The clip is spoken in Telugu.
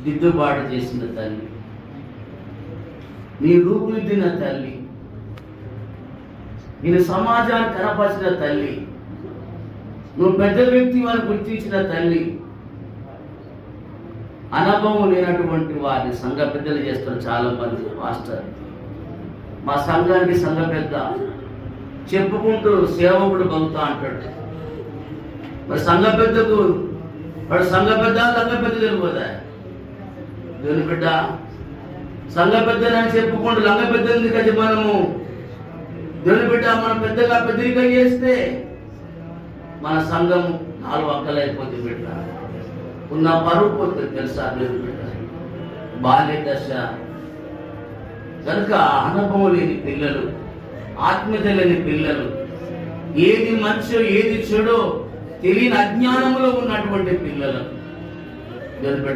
దిద్దుబాటు చేసిన తల్లి, నీ రూపుదిద్దిన తల్లి, నేను సమాజాన్ని కనపరిచిన తల్లి, నువ్వు పెద్ద వ్యక్తి వారిని గుర్తించిన తల్లి. అనుభవం లేనటువంటి వారిని సంఘ పెద్దలు చేస్తున్న చాలా మంది. మాస్టర్, మా సంఘానికి సంఘ పెద్ద చెప్పుకుంటూ సేవకుడు బగుతా అంటాడు. మరి సంఘ పెద్దకు వాడు సంఘ పెద్ద తెలియదా? దేవుని బిడ్డ, సంఘ పెద్దలని చెప్పుకుంటూ లంగ పెద్ద ఎందుకంటే మనము దేవుని బిడ్డ మనం పెద్దగా పెద్దరిగా చేస్తే మన సంఘం 4 అక్కలైపోతుంది బిడ్డ. ఉన్న పరువు పోతుంది తెలుసా దేవుని బిడ్డ. బాల్య దశ కనుక అనుభవం లేని పిల్లలు, ఆత్మీయత లేని పిల్లలు, ఏది మంచో ఏది చెడో తెలియని అజ్ఞానంలో ఉన్నటువంటి పిల్లలు దేవుని బిడ్డ